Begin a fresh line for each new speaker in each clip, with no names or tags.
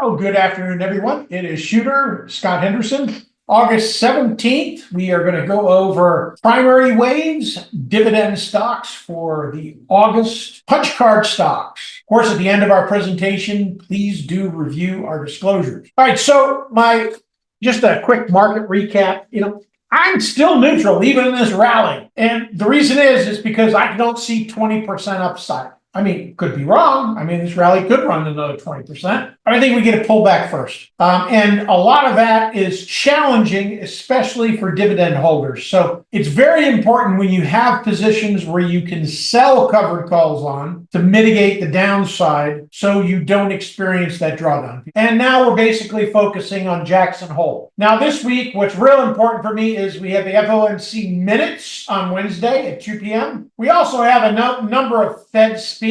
Oh, good afternoon, everyone. It is Shooter Scott Henderson. August 17th, we are going to go over primary waves, dividend stocks for the August punch card stocks. Of course, at the end of our presentation, please do review our disclosures. All right, so just a quick market recap. I'm still neutral even in this rally. And the reason is because I don't see 20% upside. Could be wrong. This rally could run another 20%. But I think we get a pullback first. And a lot of that is challenging, especially for dividend holders. So it's very important when you have positions where you can sell covered calls on to mitigate the downside so you don't experience that drawdown. And now we're basically focusing on Jackson Hole. Now this week, what's real important for me is we have the FOMC minutes on Wednesday at 2 p.m. We also have a number of Fed speaks.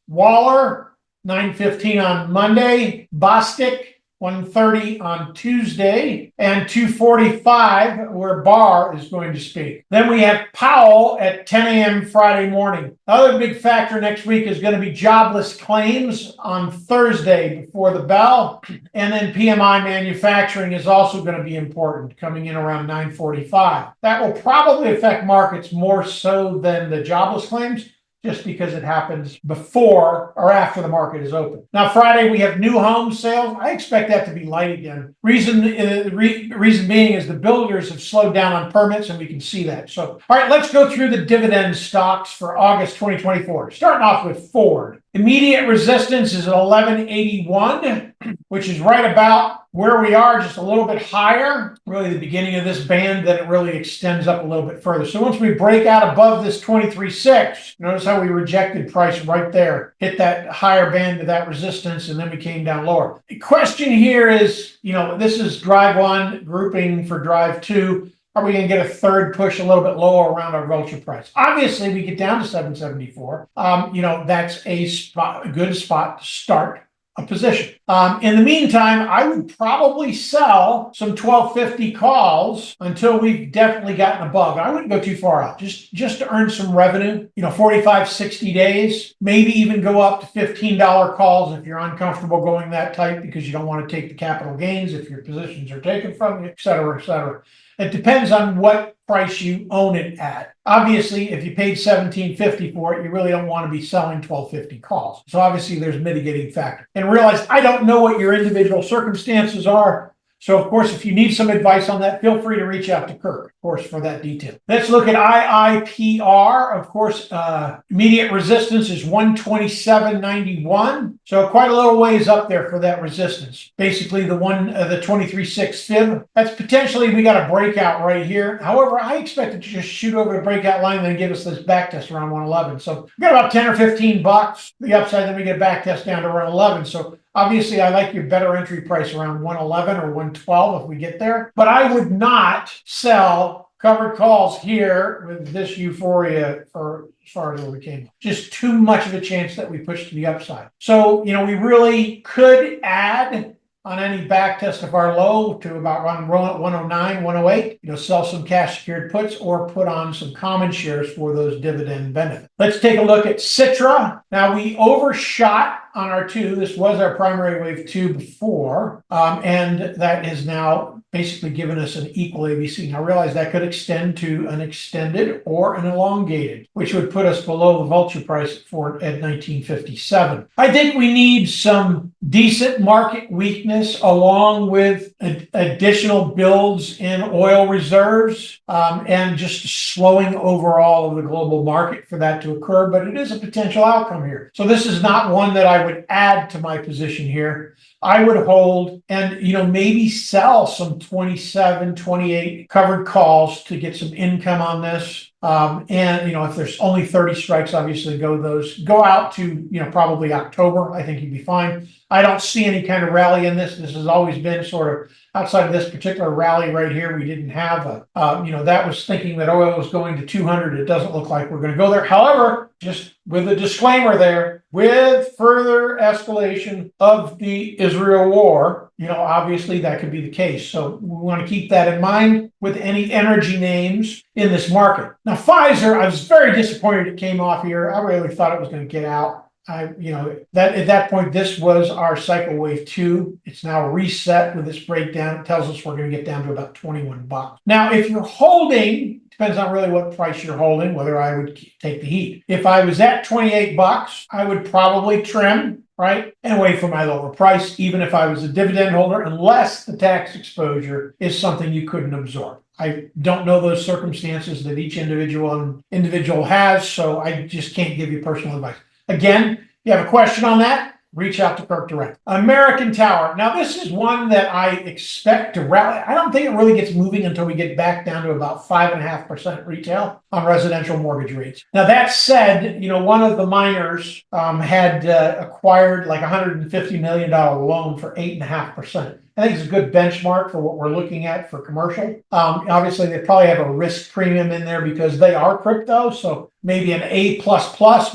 Waller, 9:15 on Monday. Bostic, 1:30 on Tuesday, and 2:45 where Barr is going to speak. Then we have Powell at 10 a.m. Friday morning. The other big factor next week is going to be jobless claims on Thursday before the bell. And then PMI manufacturing is also going to be important, coming in around 9:45. That will probably affect markets more so than the jobless claims, just because it happens before or after the market is open. Now, Friday, we have new home sales. I expect that to be light again. Reason being is the builders have slowed down on permits, and we can see that. So, all right, let's go through the dividend stocks for August 2024. Starting off with Ford. Immediate resistance is at 1181, which is right about where we are, just a little bit higher, really the beginning of this band, then it really extends up a little bit further. So once we break out above this 23.6, notice how we rejected price right there, hit that higher band of that resistance, and then we came down lower. The question here is, this is drive one, grouping for drive two. Are we going to get a third push a little bit lower around our vulture price? Obviously, we get down to 774. That's a good spot to start a position. In the meantime, I would probably sell some 1250 calls until we've definitely gotten above. I wouldn't go too far out, just to earn some revenue, 45, 60 days, maybe even go up to $15 calls if you're uncomfortable going that tight because you don't want to take the capital gains if your positions are taken from you, et cetera, et cetera. It depends on what price you own it at. Obviously, if you paid $17.50 for it, you really don't want to be selling 1250 calls. So obviously there's mitigating factor. And realize I don't know what your individual circumstances are. So, of course, if you need some advice on that, feel free to reach out to Kirk, of course, for that detail. Let's look at IIPR. Of course, immediate resistance is 127.91. So quite a little ways up there for that resistance. Basically, the 23.6 fib. That's potentially, we got a breakout right here. However, I expect it to just shoot over the breakout line and then give us this back test around 111. So we got about 10 or 15 bucks the upside, then we get a back test down to around 11. So obviously, I like your better entry price around 111 or 112 if we get there. But I would not sell covered calls here with this euphoria for as far as where we came. Just too much of a chance that we push to the upside. So, we really could add on any back test of our low to about 109, 108, sell some cash secured puts or put on some common shares for those dividend benefits. Let's take a look at Citra. Now we overshot on our two. This was our primary wave two before, and that has now basically given us an equal ABC. Now realize that could extend to an extended or an elongated, which would put us below the vulture price for at 1957. I think we need some decent market weakness along with additional builds in oil reserves and just slowing overall of the global market for that to occur, but it is a potential outcome here. So this is not one that I would add to my position here. I would hold and, maybe sell some 27, 28 covered calls to get some income on this. If there's only 30 strikes, obviously go out to, probably October. I think you'd be fine. I don't see any kind of rally in this. This has always been sort of outside of this particular rally right here. We didn't have that was thinking that oil was going to 200. It doesn't look like we're going to go there. However, just with a disclaimer there, with further escalation of the Israel war, obviously that could be the case. So we want to keep that in mind with any energy names in this market. Now, Pfizer, I was very disappointed it came off here. I really thought it was going to get out. That at that point, this was our cycle wave 2. It's now reset with this breakdown. It tells us we're going to get down to about 21 bucks. Now, if you're holding, depends on really what price you're holding, whether I would take the heat. If I was at 28 bucks, I would probably trim, right, and wait for my lower price, even if I was a dividend holder, unless the tax exposure is something you couldn't absorb. I don't know those circumstances that each individual has, so I just can't give you personal advice. Again, if you have a question on that, reach out to Kirk direct. American Tower. Now, this is one that I expect to rally. I don't think it really gets moving until we get back down to about 5.5% retail on residential mortgage rates. Now, that said, one of the miners had acquired like $150 million loan for 8.5%. I think it's a good benchmark for what we're looking at for commercial. Obviously, they probably have a risk premium in there because they are crypto. So maybe an A++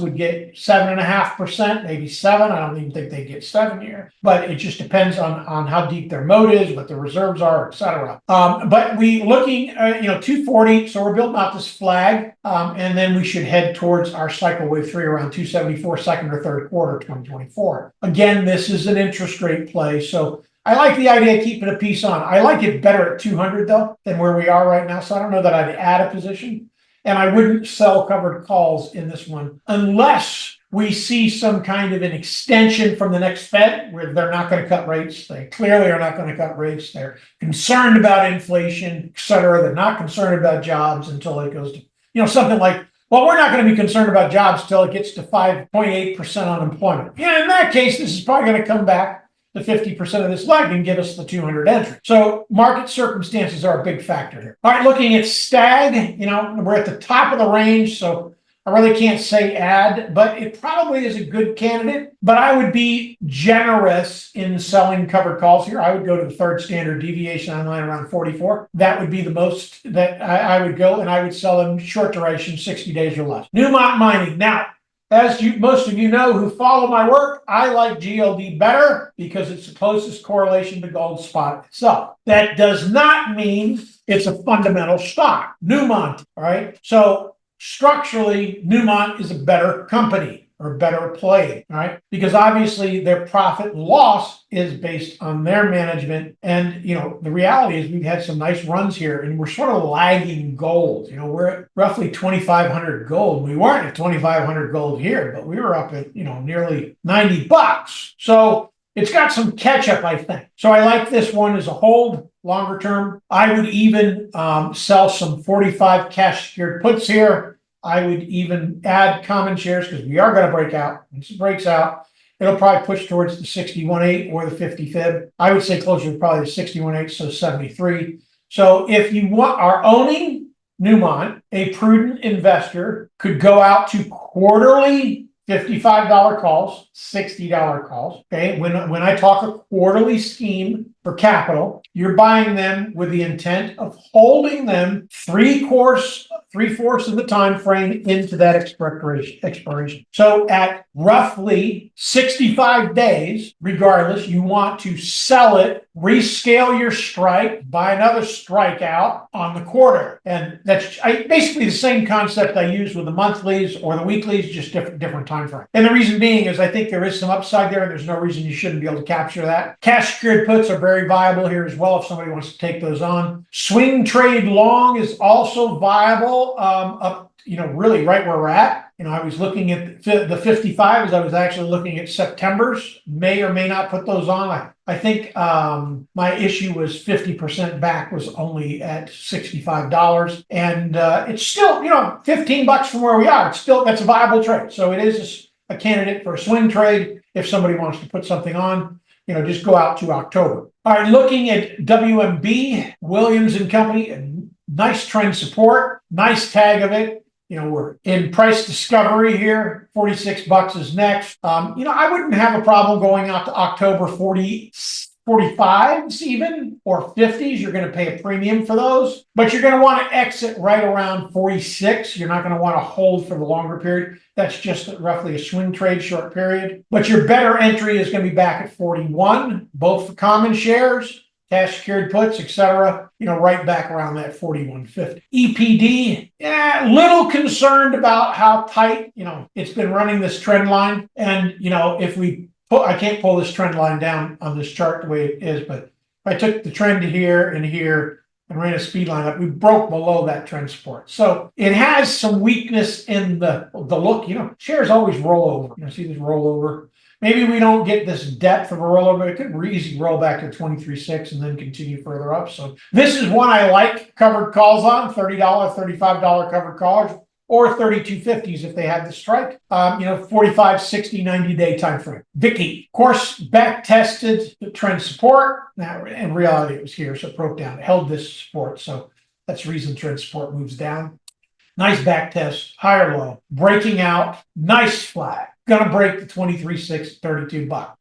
would get 7.5%, maybe 7. I don't even think they get 7 here, but it just depends on how deep their moat is, what the reserves are, etc. But we looking, 240. So we're building out this flag, and then we should head towards our cycle wave 3 around 274, second or third quarter 2024. Again, this is an interest rate play, so I like the idea of keeping a piece on. I like it better at 200 though than where we are right now. So I don't know that I'd add a position, and I wouldn't sell covered calls in this one unless we see some kind of an extension from the next Fed where they're not going to cut rates. They clearly are not going to cut rates. They're concerned about inflation, et cetera. They're not concerned about jobs until it goes to, something like, well, we're not going to be concerned about jobs till it gets to 5.8% unemployment. In that case, this is probably going to come back the 50% of this leg and give us the 200 entry. So market circumstances are a big factor here. All right, looking at Stag, we're at the top of the range, so I really can't say add, but it probably is a good candidate. But I would be generous in selling covered calls here. I would go to the third standard deviation on line around 44. That would be the most that I would go, and I would sell them short duration, 60 days or less. Newmont Mining. Now, as most of you know who follow my work, I like GLD better because it's the closest correlation to gold spot itself. That does not mean it's a fundamental stock. Newmont, all right? So structurally, Newmont is a better company or better play, all right? Because obviously their profit and loss is based on their management. And, the reality is we've had some nice runs here and we're sort of lagging gold. We're at roughly 2,500 gold. We weren't at 2,500 gold here, but we were up at, nearly 90 bucks. So it's got some catch up, I think. So I like this one as a hold longer term. I would even sell some 45 cash secured puts here. I would even add common shares because we are going to break out. Once it breaks out, it'll probably push towards the 61.8 or the 50 fib. I would say closer to probably the 61.8, so 73. So if you are owning Newmont, a prudent investor could go out to quarterly $55 calls, $60 calls. Okay. When I talk a quarterly scheme for capital, you're buying them with the intent of holding them three-fourths of the time frame into that expiration. So at roughly 65 days, regardless, you want to sell it, rescale your strike, buy another strike out on the quarter. And that's basically the same concept I use with the monthlies or the weeklies, just different time frame. And the reason being is I think there is some upside there and there's no reason you shouldn't be able to capture that. Cash secured puts are very viable here as well if somebody wants to take those on. Swing trade long is also viable up, really right where we're at. I was looking at the 55 as I was actually looking at September's. May or may not put those on. I think my issue was 50% back was only at $65. And it's still, 15 bucks from where we are. That's a viable trade. So it is a candidate for a swing trade if somebody wants to put something on. Just go out to October. All right, looking at WMB, Williams and Company, nice trend support, nice tag of it. We're in price discovery here. 46 bucks is next. I wouldn't have a problem going out to October 45s even, or 50s. You're going to pay a premium for those, but you're going to want to exit right around 46. You're not going to want to hold for the longer period. That's just roughly a swing trade short period. But your better entry is going to be back at 41, both for common shares, cash secured puts, etc., right back around that 41.50. EPD, yeah, little concerned about how tight, it's been running this trend line. And, if we I can't pull this trend line down on this chart the way it is, but if I took the trend here and here and ran a speed line up, we broke below that trend support. So it has some weakness in the look. Shares always roll over. See this rollover. Maybe we don't get this depth of a rollover. It could easily roll back to 23.6 and then continue further up. So this is one I like covered calls on, $30, $35 covered calls, or 32.50s if they have the strike, 45, 60, 90-day time frame. Vicky, of course, back tested the trend support. Now, in reality, it was here, so it broke down. It held this support, so that's the reason trend support moves down. Nice back test, higher low, breaking out, nice flag. Gonna break the 23.6, 32 bucks.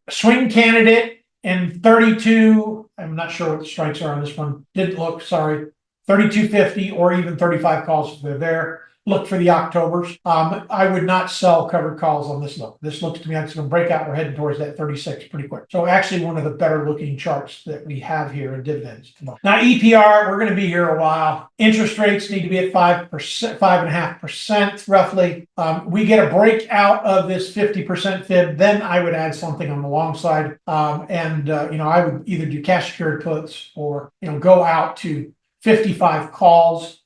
Swing candidate and 32. I'm not sure what the strikes are on this one. Didn't look, sorry. 32.50 or even 35 calls if they're there. Look for the Octobers. I would not sell covered calls on this look. This looks to me like it's going to break out. We're heading towards that 36 pretty quick. So actually one of the better looking charts that we have here in dividends. Now EPR, we're going to be here a while. Interest rates need to be at 5%, 5.5% roughly. We get a breakout of this 50% fib, then I would add something on the long side. I would either do cash secured puts or go out to 55 calls.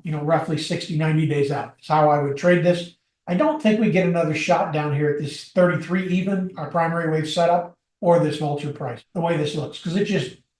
Roughly 60, 90 days out. That's how I would trade this. I don't think we get another shot down here at this 33 even, our primary wave setup, or this vulture price, the way this looks, because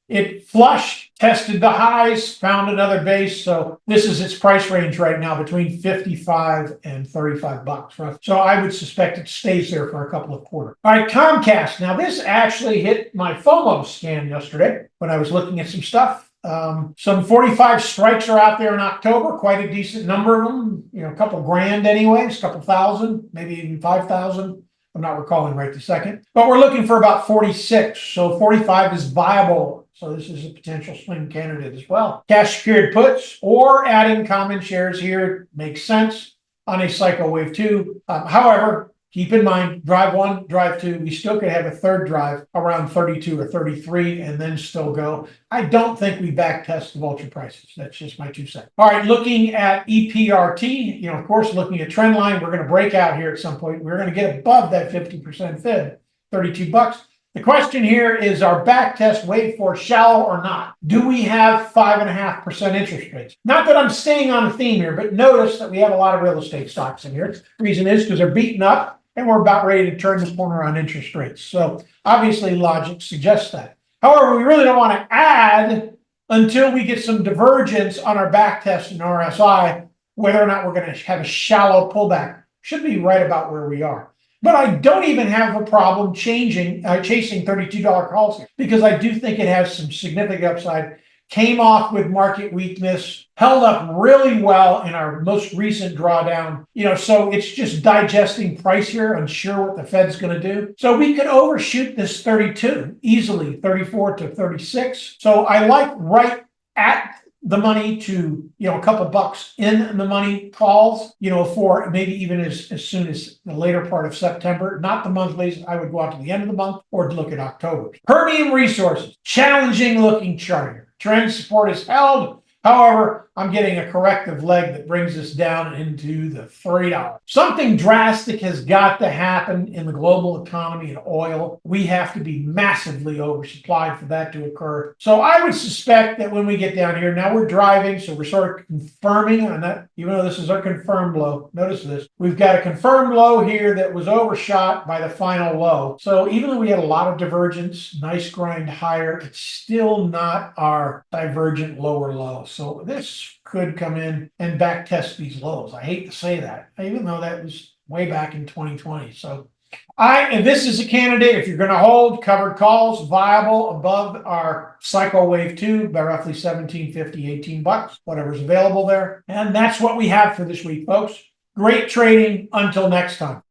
it flushed, tested the highs, found another base. So this is its price range right now between 55 and 35 bucks. So I would suspect it stays there for a couple of quarters. All right, Comcast. Now this actually hit my FOMO scan yesterday when I was looking at some stuff. Some 45 strikes are out there in October, quite a decent number of them, a couple grand anyways, a couple thousand, maybe even 5,000. I'm not recalling right this second, but we're looking for about 46. So 45 is viable. So this is a potential swing candidate as well. Cash secured puts or adding common shares here makes sense on a cycle wave 2. However, keep in mind, drive 1, drive 2, we still could have a third drive around 32 or 33 and then still go. I don't think we back test the vulture prices. That's just my 2 cents. All right, looking at EPRT, of course, looking at trend line, we're going to break out here at some point. We're going to get above that 50% fib, 32 bucks. The question here is, our back test wave 4 shallow or not? Do we have 5.5% interest rates? Not that I'm staying on a theme here, but notice that we have a lot of real estate stocks in here. The reason is because they're beaten up and we're about ready to turn the corner on interest rates. So obviously logic suggests that. However, we really don't want to add until we get some divergence on our back test in RSI, whether or not we're going to have a shallow pullback. Should be right about where we are. But I don't even have a problem chasing $32 calls here, because I do think it has some significant upside. Came off with market weakness, held up really well in our most recent drawdown. So it's just digesting price here, unsure what the Fed's going to do. So we could overshoot this 32 easily, 34 to 36. So I like right at the money to, a couple bucks in the money calls, for maybe even as soon as the later part of September, not the monthlies. I would go out to the end of the month or look at October. Permian Resources, challenging looking chart here. Trend support is held. However, I'm getting a corrective leg that brings us down into the $3. Something drastic has got to happen in the global economy and oil. We have to be massively oversupplied for that to occur. So I would suspect that when we get down here, now we're driving, so we're sort of confirming on that, even though this is our confirmed low. Notice this. We've got a confirmed low here that was overshot by the final low. So even though we had a lot of divergence, nice grind higher, it's still not our divergent lower low. So this could come in and back test these lows. I hate to say that, even though that was way back in 2020. So and this is a candidate, if you're going to hold covered calls, viable above our cycle wave 2 by roughly 17.50, 18 bucks, whatever's available there. And that's what we have for this week, folks. Great trading until next time.